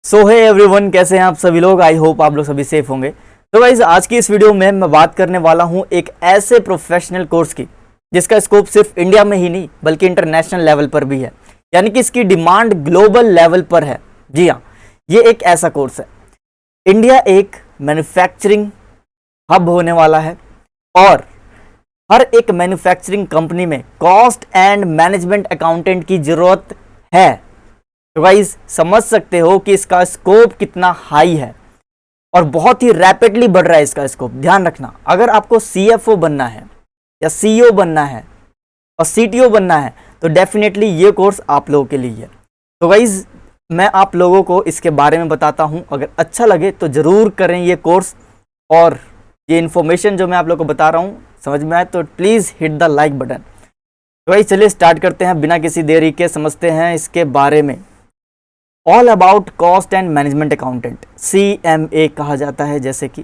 सो है एवरीवन, कैसे हैं आप सभी लोग। आई होप आप लोग सभी सेफ होंगे। तो गाइस, आज की इस वीडियो में मैं बात करने वाला हूं एक ऐसे प्रोफेशनल कोर्स की जिसका स्कोप सिर्फ इंडिया में ही नहीं बल्कि इंटरनेशनल लेवल पर भी है, यानी कि इसकी डिमांड ग्लोबल लेवल पर है। जी हाँ, ये एक ऐसा कोर्स है। इंडिया एक मैन्युफैक्चरिंग हब होने वाला है और हर एक मैन्युफैक्चरिंग कंपनी में कॉस्ट एंड मैनेजमेंट अकाउंटेंट की जरूरत है। तो गाइस, समझ सकते हो कि इसका स्कोप कितना हाई है और बहुत ही रैपिडली बढ़ रहा है इसका स्कोप। ध्यान रखना, अगर आपको सीएफओ बनना है या सीईओ बनना है और सीटीओ बनना है तो डेफिनेटली ये कोर्स आप लोगों के लिए है। तो गाइस, मैं आप लोगों को इसके बारे में बताता हूं, अगर अच्छा लगे तो जरूर करें ये कोर्स। और ये इन्फॉर्मेशन जो मैं आप लोगों को बता रहा हूं समझ में आए तो please hit the like button. तो गाइस, चलिए स्टार्ट करते हैं बिना किसी देरी के, समझते हैं इसके बारे में। All about cost and management accountant, CMA कहा जाता है जैसे कि।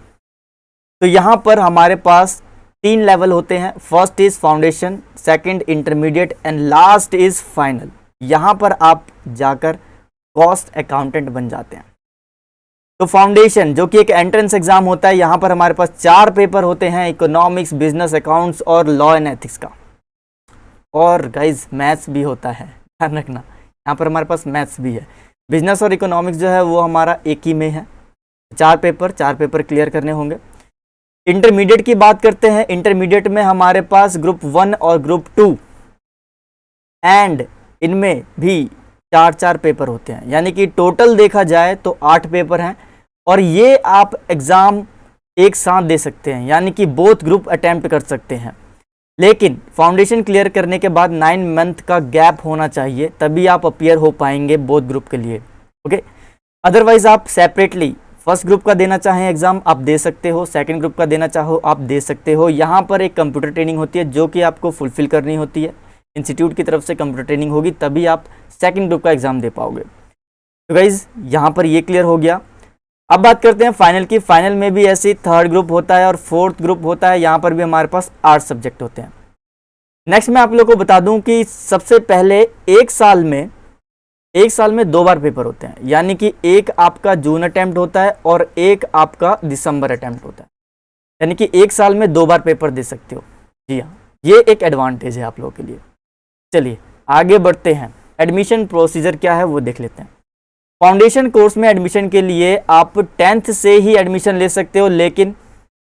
तो यहाँ पर हमारे पास 3 लेवल होते हैं। First is foundation, second intermediate and last is final. यहाँ पर आप जाकर कॉस्ट अकाउंटेंट बन जाते हैं। तो फाउंडेशन जो कि एक एंट्रेंस एग्जाम होता है, यहाँ पर हमारे पास 4 पेपर होते हैं, इकोनॉमिक्स, बिजनेस, अकाउंट्स और लॉ एंड एथिक्स का। और गाइज मैथ्स भी होता है, ध्यान रखना, यहाँ पर हमारे पास मैथ्स भी है। बिजनेस और इकोनॉमिक्स जो है वो हमारा एक ही में है। 4 पेपर क्लियर करने होंगे। इंटरमीडिएट की बात करते हैं। इंटरमीडिएट में हमारे पास ग्रुप 1 और ग्रुप 2 एंड इनमें भी 4 पेपर होते हैं, यानी कि टोटल देखा जाए तो 8 पेपर हैं। और ये आप एग्जाम एक साथ दे सकते हैं, यानी कि बोथ ग्रुप अटेम्प्ट कर सकते हैं। लेकिन फाउंडेशन क्लियर करने के बाद 9 मंथ का गैप होना चाहिए, तभी आप अपीयर हो पाएंगे बोथ ग्रुप के लिए। ओके, अदरवाइज आप सेपरेटली फर्स्ट ग्रुप का देना चाहें एग्जाम आप दे सकते हो, सेकंड ग्रुप का देना चाहो आप दे सकते हो। यहाँ पर एक कंप्यूटर ट्रेनिंग होती है जो कि आपको फुलफिल करनी होती है। इंस्टीट्यूट की तरफ से कंप्यूटर ट्रेनिंग होगी, तभी आप सेकंड ग्रुप का एग्जाम दे पाओगे। तो गाइज, यहाँ पर ये क्लियर हो गया। अब बात करते हैं फाइनल की। फाइनल में भी ऐसे 3rd ग्रुप होता है और 4th ग्रुप होता है। यहाँ पर भी हमारे पास 8 सब्जेक्ट होते हैं। नेक्स्ट मैं आप लोगों को बता दूं कि सबसे पहले एक साल में 2 बार पेपर होते हैं, यानी कि एक आपका जून अटेम्प्ट होता है और एक आपका दिसंबर अटेम्प्ट होता है, यानी कि एक साल में 2 बार पेपर दे सकते हो। जी हाँ, ये एक एडवांटेज है आप लोगों के लिए। चलिए आगे बढ़ते हैं। एडमिशन प्रोसीजर क्या है वो देख लेते हैं। फाउंडेशन कोर्स में एडमिशन के लिए आप 10th से ही एडमिशन ले सकते हो, लेकिन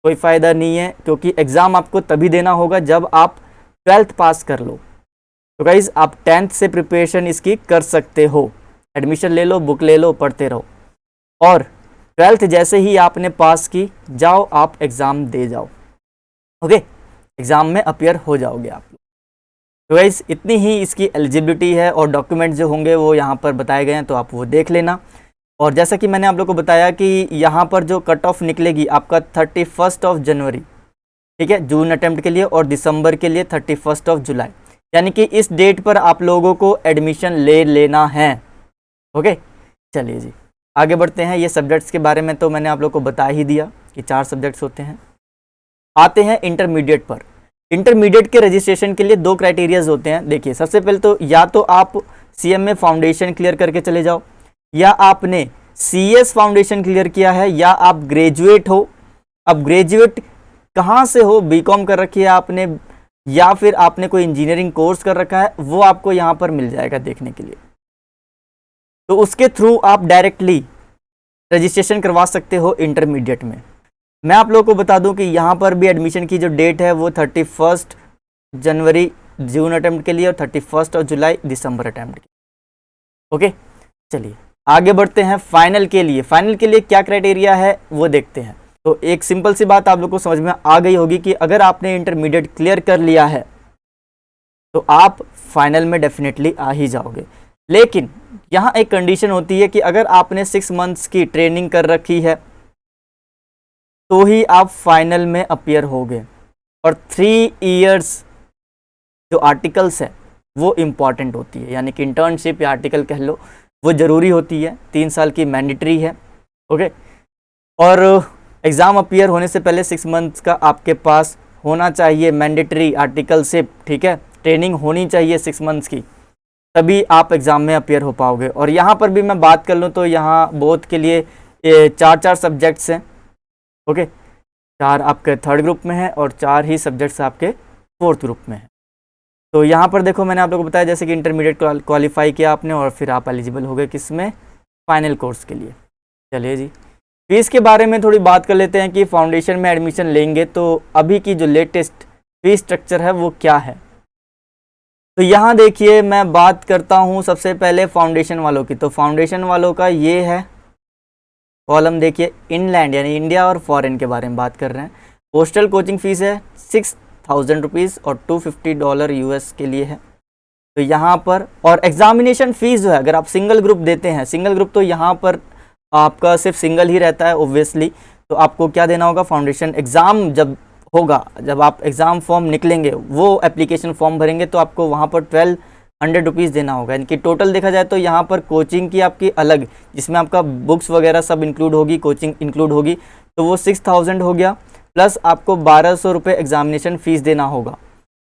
कोई फ़ायदा नहीं है क्योंकि एग्ज़ाम आपको तभी देना होगा जब आप 12th पास कर लो। तो गाइज, आप 10th से प्रिपरेशन इसकी कर सकते हो। एडमिशन ले लो, बुक ले लो, पढ़ते रहो और 12th जैसे ही आपने पास की, जाओ आप एग्ज़ाम दे जाओ। ओके, एग्ज़ाम में अपीयर हो जाओगे आप। तो गाइस, इतनी ही इसकी एलिजिबिलिटी है और डॉक्यूमेंट जो होंगे वो यहाँ पर बताए गए हैं, तो आप वो देख लेना। और जैसा कि मैंने आप लोग को बताया कि यहाँ पर जो कट ऑफ निकलेगी आपका 31 जनवरी, ठीक है, जून अटेम्प्ट के लिए, और दिसंबर के लिए 31 जुलाई, यानी कि इस डेट पर आप लोगों को एडमिशन ले लेना है। ओके, चलिए जी आगे बढ़ते हैं। ये सब्जेक्ट्स के बारे में तो मैंने आप लोग को बता ही दिया कि 4 सब्जेक्ट्स होते हैं। आते हैं इंटरमीडिएट पर। इंटरमीडिएट के रजिस्ट्रेशन के लिए 2 क्राइटेरियाज होते हैं। देखिए, सबसे पहले तो या तो आप CMA फाउंडेशन क्लियर करके चले जाओ, या आपने CS फाउंडेशन क्लियर किया है, या आप ग्रेजुएट हो। अब ग्रेजुएट कहाँ से हो, BCom कर रखी है आपने या फिर आपने कोई इंजीनियरिंग कोर्स कर रखा है, वो आपको यहाँ पर मिल जाएगा देखने के लिए। तो उसके थ्रू आप डायरेक्टली रजिस्ट्रेशन करवा सकते हो इंटरमीडिएट में। मैं आप लोगों को बता दूं कि यहाँ पर भी एडमिशन की जो डेट है वो 31 जनवरी जून अटेम्प्ट के लिए और 31 जुलाई दिसंबर अटेम्प्ट के लिए। ओके, चलिए आगे बढ़ते हैं फाइनल के लिए। फाइनल के लिए क्या क्राइटेरिया है वो देखते हैं। तो एक सिंपल सी बात आप लोग को समझ में आ गई होगी कि अगर आपने इंटरमीडिएट क्लियर कर लिया है तो आप फाइनल में डेफिनेटली आ ही जाओगे। लेकिन यहाँ एक कंडीशन होती है कि अगर आपने 6 मंथ्स की ट्रेनिंग कर रखी है तो ही आप फाइनल में अपीयर होगे। और 3 इयर्स जो आर्टिकल्स है वो इम्पॉर्टेंट होती है, यानी कि इंटर्नशिप या आर्टिकल कह लो, वो ज़रूरी होती है। 3 साल की मैंडेटरी है। ओके, और एग्ज़ाम अपीयर होने से पहले 6 मंथ्स का आपके पास होना चाहिए मैंडेटरी आर्टिकलशिप, ठीक है, ट्रेनिंग होनी चाहिए 6 मंथ्स की। तभी आप एग्ज़ाम में अपीयर हो पाओगे। और यहाँ पर भी मैं बात कर लूँ तो यहाँ बोथ के लिए 4 सब्जेक्ट्स हैं। ओके, 4 आपके थर्ड ग्रुप में है और 4 ही सब्जेक्ट्स आपके फोर्थ ग्रुप में है। तो यहाँ पर देखो मैंने आप लोगों को बताया जैसे कि इंटरमीडिएट क्वालिफाई किया आपने और फिर आप एलिजिबल हो गए किसमें, फाइनल कोर्स के लिए। चलिए जी, फीस के बारे में थोड़ी बात कर लेते हैं कि फाउंडेशन में एडमिशन लेंगे तो अभी की जो लेटेस्ट फीस स्ट्रक्चर है वो क्या है। तो यहाँ देखिए मैं बात करता हूँ सबसे पहले फाउंडेशन वालों की। तो फाउंडेशन वालों का ये है कॉलम, देखिए इनलैंड यानी इंडिया और फॉरेन के बारे में बात कर रहे हैं। पोस्टल कोचिंग फीस है 6000 रुपीज़ और $250 यूएस के लिए है। तो यहाँ पर और एग्जामिनेशन फ़ीस जो है अगर आप सिंगल ग्रुप देते हैं, सिंगल ग्रुप तो यहाँ पर आपका सिर्फ सिंगल ही रहता है ओब्वियसली। तो आपको क्या देना होगा, फाउंडेशन एग्ज़ाम जब होगा, जब आप एग्ज़ाम फॉर्म निकलेंगे वो एप्लीकेशन फॉर्म भरेंगे तो आपको वहाँ पर 1200 रुपीज़ देना होगा। इनकी टोटल देखा जाए तो यहाँ पर कोचिंग की आपकी अलग, जिसमें आपका बुक्स वगैरह सब इंक्लूड होगी, कोचिंग इंक्लूड होगी, तो वो 6000 हो गया। प्लस आपको 1200 रुपये एग्जामिनेशन फ़ीस देना होगा।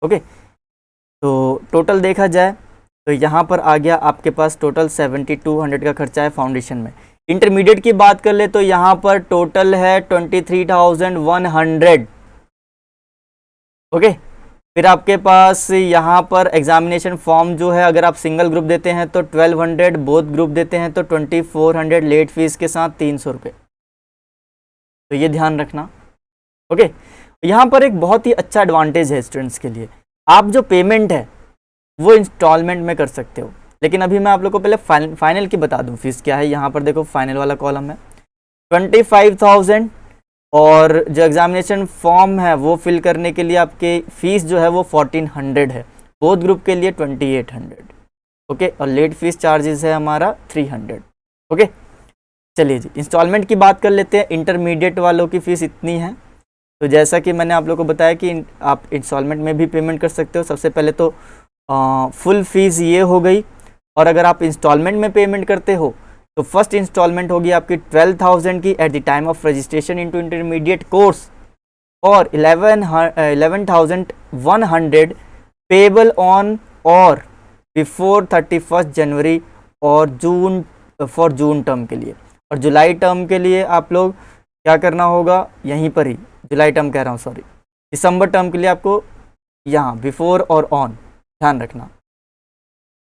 ओके, तो टोटल देखा जाए तो यहाँ पर आ गया आपके पास टोटल 7200 का खर्चा है फाउंडेशन में। इंटरमीडिएट की बात कर ले तो यहाँ पर टोटल है 23,100। ओके, फिर आपके पास यहाँ पर एग्जामिनेशन फॉर्म जो है अगर आप सिंगल ग्रुप देते हैं तो 1200, बोथ ग्रुप देते हैं तो 2400 लेट फीस के साथ 300 रुपये। तो ये ध्यान रखना। ओके, यहाँ पर एक बहुत ही अच्छा एडवांटेज है स्टूडेंट्स के लिए, आप जो पेमेंट है वो इंस्टॉलमेंट में कर सकते हो। लेकिन अभी मैं आप लोग को पहले फाइनल की बता दूं फीस क्या है। यहाँ पर देखो फाइनल वाला कॉलम है 25,000 और जो एग्जामिनेशन फॉर्म है वो फिल करने के लिए आपके फीस जो है वो 1400 है, बोथ ग्रुप के लिए 2800। ओके, और लेट फीस चार्जेस है हमारा 300। ओके, चलिए जी इंस्टॉलमेंट की बात कर लेते हैं। इंटरमीडिएट वालों की फ़ीस इतनी है। तो जैसा कि मैंने आप लोगों को बताया कि आप इंस्टॉलमेंट में भी पेमेंट कर सकते हो। सबसे पहले तो फुल फीस ये हो गई, और अगर आप इंस्टॉलमेंट में पेमेंट करते हो तो फर्स्ट इंस्टॉलमेंट होगी आपकी 12,000 की at the time of registration into intermediate course, और 11,100 पेबल ऑन और बिफोर 31 जनवरी और जून फॉर जून टर्म के लिए। और जुलाई टर्म के लिए आप लोग क्या करना होगा, यहीं पर ही जुलाई टर्म कह रहा हूँ सॉरी, दिसंबर टर्म के लिए आपको यहाँ बिफोर और ऑन ध्यान रखना।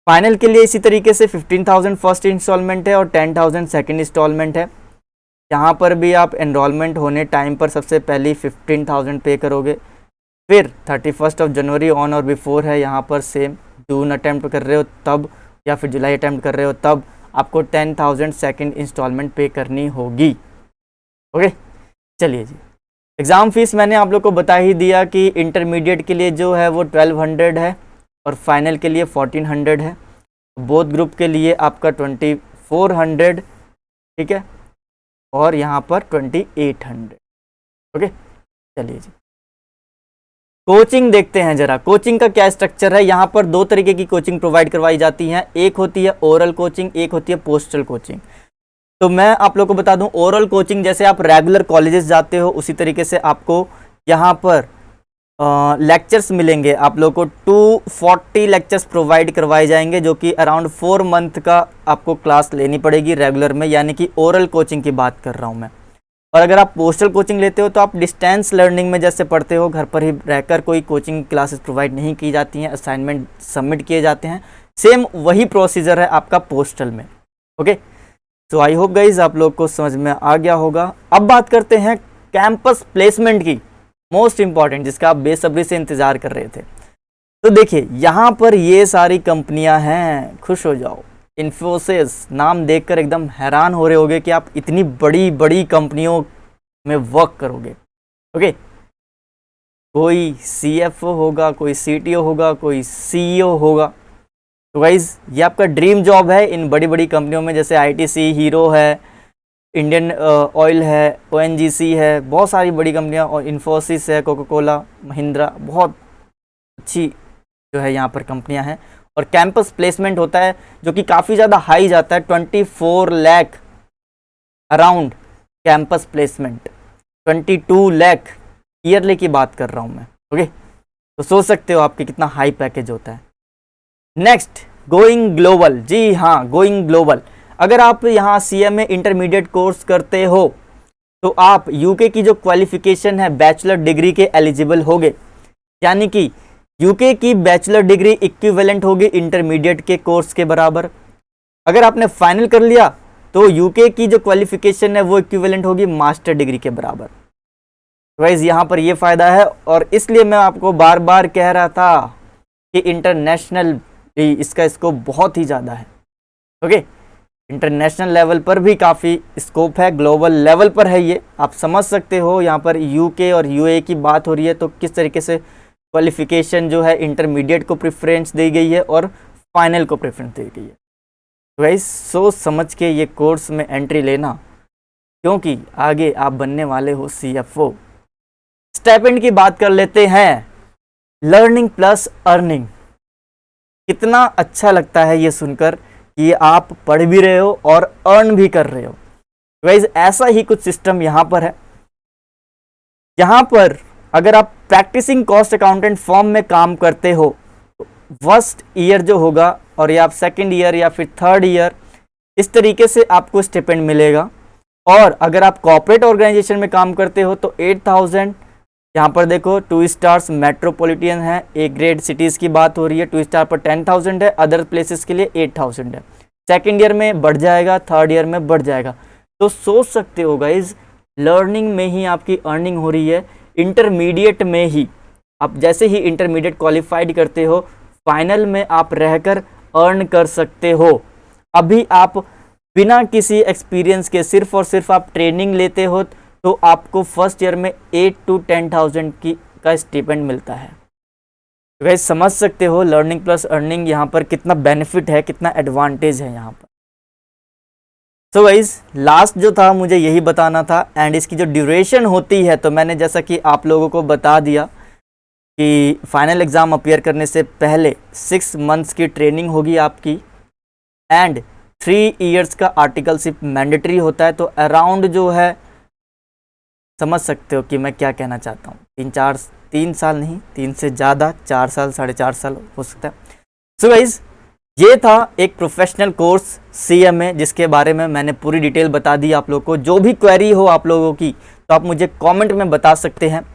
फाइनल के लिए इसी तरीके से 15,000 फर्स्ट इंस्टॉलमेंट है और 10,000 सेकेंड इंस्टॉलमेंट है। यहाँ पर भी आप एनरोलमेंट होने टाइम पर सबसे पहले 15,000 पे करोगे, फिर 31 जनवरी ऑन और बिफोर है, यहाँ पर सेम जून अटैम्प्ट कर रहे हो तब या फिर जुलाई अटैम्प्ट कर रहे हो तब आपको 10,000 सेकेंड इंस्टॉलमेंट पे करनी होगी। ओके, चलिए जी एग्ज़ाम फीस मैंने आप लोग को बता ही दिया कि इंटरमीडिएट के लिए जो है वो 1200 है और फाइनल के लिए 1400 है। बोथ ग्रुप के लिए आपका 2400, ठीक है, और यहाँ पर 2800। ओके, चलिए जी कोचिंग देखते हैं जरा, कोचिंग का क्या स्ट्रक्चर है। यहाँ पर 2 तरीके की कोचिंग प्रोवाइड करवाई जाती हैं, एक होती है ओरल कोचिंग, एक होती है पोस्टल कोचिंग। तो मैं आप लोग को बता दूं ओरल कोचिंग जैसे आप रेगुलर कॉलेजेस जाते हो उसी तरीके से आपको यहाँ पर लेक्चर्स मिलेंगे। आप लोग को 240 लेक्चर्स प्रोवाइड करवाए जाएंगे जो कि अराउंड 4 मंथ का आपको क्लास लेनी पड़ेगी रेगुलर में, यानी कि ओरल कोचिंग की बात कर रहा हूँ मैं। और अगर आप पोस्टल कोचिंग लेते हो तो आप डिस्टेंस लर्निंग में जैसे पढ़ते हो, घर पर ही रहकर कोई कोचिंग क्लासेस प्रोवाइड नहीं की जाती हैं, असाइनमेंट सबमिट किए जाते हैं, सेम वही प्रोसीजर है आपका पोस्टल में। ओके, तो आई होप गाइज आप लोग को समझ में आ गया होगा। अब बात करते हैं कैंपस प्लेसमेंट की, मोस्ट इंपॉर्टेंट, जिसका आप बेसब्री से इंतजार कर रहे थे। तो देखिए यहाँ पर ये सारी कंपनियां हैं, खुश हो जाओ। इन्फोसिस नाम देखकर एकदम हैरान हो रहे होगे कि आप इतनी बड़ी बड़ी कंपनियों में वर्क करोगे। ओके, कोई CFO होगा, कोई CTO होगा, कोई CEO होगा। तो गाइज ये आपका ड्रीम जॉब है इन बड़ी बड़ी कंपनियों में, जैसे ITC, हीरो है, इंडियन ऑयल है, ONGC है, बहुत सारी बड़ी कंपनियां, और इन्फोसिस है, कोका कोला, महिंद्रा, बहुत अच्छी जो है यहाँ पर कंपनियां हैं। और कैंपस प्लेसमेंट होता है जो कि काफ़ी ज़्यादा हाई जाता है, 24 lakh around campus placement, 22 lakh yearly की बात कर रहा हूँ मैं। ओके, तो सोच सकते हो आपके कितना हाई पैकेज होता है। नेक्स्ट गोइंग ग्लोबल, जी हाँ गोइंग ग्लोबल। अगर आप यहाँ CMA इंटरमीडिएट कोर्स करते हो तो आप यूके की जो क्वालिफिकेशन है बैचलर डिग्री के एलिजिबल होगे, यानी कि यूके की बैचलर डिग्री इक्विवेलेंट होगी इंटरमीडिएट के कोर्स के बराबर। अगर आपने फाइनल कर लिया तो यूके की जो क्वालिफिकेशन है वो इक्विवेलेंट होगी मास्टर डिग्री के बराबर। गाइस यहाँ पर ये फायदा है, और इसलिए मैं आपको बार बार कह रहा था कि इंटरनेशनल इसका स्कोप बहुत ही ज़्यादा है। ओके, इंटरनेशनल लेवल पर भी काफ़ी स्कोप है, ग्लोबल लेवल पर है ये, आप समझ सकते हो। यहाँ पर यूके और यूए की बात हो रही है तो किस तरीके से क्वालिफिकेशन जो है इंटरमीडिएट को प्रेफरेंस दी गई है और फाइनल को प्रेफरेंस दी गई है। तो गाइस सोच समझ के ये कोर्स में एंट्री लेना, क्योंकि आगे आप बनने वाले हो CFO। स्टाइपेंड की बात कर लेते हैं, लर्निंग प्लस अर्निंग। कितना अच्छा लगता है ये सुनकर कि आप पढ़ भी रहे हो और अर्न भी कर रहे हो। गाइस ऐसा ही कुछ सिस्टम यहाँ पर है। यहाँ पर अगर आप प्रैक्टिसिंग कॉस्ट अकाउंटेंट फॉर्म में काम करते हो तो फर्स्ट ईयर जो होगा, और या आप सेकेंड ईयर या फिर थर्ड ईयर, इस तरीके से आपको स्टिपेंड मिलेगा। और अगर आप कॉर्पोरेट ऑर्गेनाइजेशन में काम करते हो तो 8,000, यहाँ पर देखो 2 स्टार्स मेट्रोपॉलिटन है, A ग्रेड सिटीज़ की बात हो रही है, 2 स्टार पर 10,000 है, अदर प्लेसेस के लिए 8,000 है। सेकेंड ईयर में बढ़ जाएगा, थर्ड ईयर में बढ़ जाएगा। तो सोच सकते हो गाइज, लर्निंग में ही आपकी अर्निंग हो रही है। इंटरमीडिएट में ही आप जैसे ही इंटरमीडिएट क्वालिफाइड करते हो, फाइनल में आप रहकर अर्न कर सकते हो। अभी आप बिना किसी एक्सपीरियंस के सिर्फ और सिर्फ आप ट्रेनिंग लेते हो तो आपको फर्स्ट ईयर में 8 to 10,000 का स्टिपेंड मिलता है। तो गाइस समझ सकते हो लर्निंग प्लस अर्निंग यहाँ पर कितना बेनिफिट है, कितना एडवांटेज है यहाँ पर। सो गाइस लास्ट जो था मुझे यही बताना था। एंड इसकी जो ड्यूरेशन होती है, तो मैंने जैसा कि आप लोगों को बता दिया कि फाइनल एग्ज़ाम अपीयर करने से पहले 6 मंथ्स की ट्रेनिंग होगी आपकी, एंड 3 इयर्स का आर्टिकलशिप मैंडेटरी होता है। तो अराउंड जो है समझ सकते हो कि मैं क्या कहना चाहता हूँ, 3 साल नहीं, 3 से ज़्यादा, 4 साल 4.5 साल हो सकता है। सो गाइस ये था एक प्रोफेशनल कोर्स CMA, जिसके बारे में मैंने पूरी डिटेल बता दी आप लोगों को। जो भी क्वेरी हो आप लोगों की तो आप मुझे कमेंट में बता सकते हैं।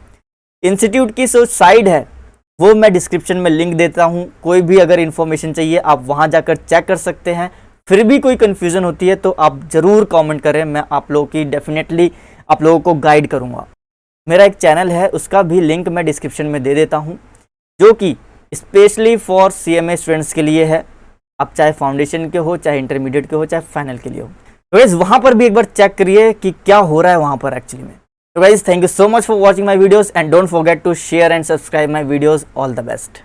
इंस्टीट्यूट की जो साइट है वो मैं डिस्क्रिप्शन में लिंक देता हूँ, कोई भी अगर इन्फॉर्मेशन चाहिए आप वहाँ जाकर चेक कर सकते हैं। फिर भी कोई कन्फ्यूज़न होती है तो आप ज़रूर कॉमेंट करें, मैं आप लोगों की डेफिनेटली आप लोगों को गाइड करूँगा। मेरा एक चैनल है, उसका भी लिंक मैं डिस्क्रिप्शन में दे देता हूँ, जो कि स्पेशली फॉर CMA स्टूडेंट्स के लिए है। आप चाहे फाउंडेशन के हो, चाहे इंटरमीडिएट के हो, चाहे फाइनल के लिए हो। तो गाइस वहाँ पर भी एक बार चेक करिए कि क्या हो रहा है वहाँ पर एक्चुअली में। तो guys thank you so much for watching my videos and don't forget to share and subscribe my videos. All the best.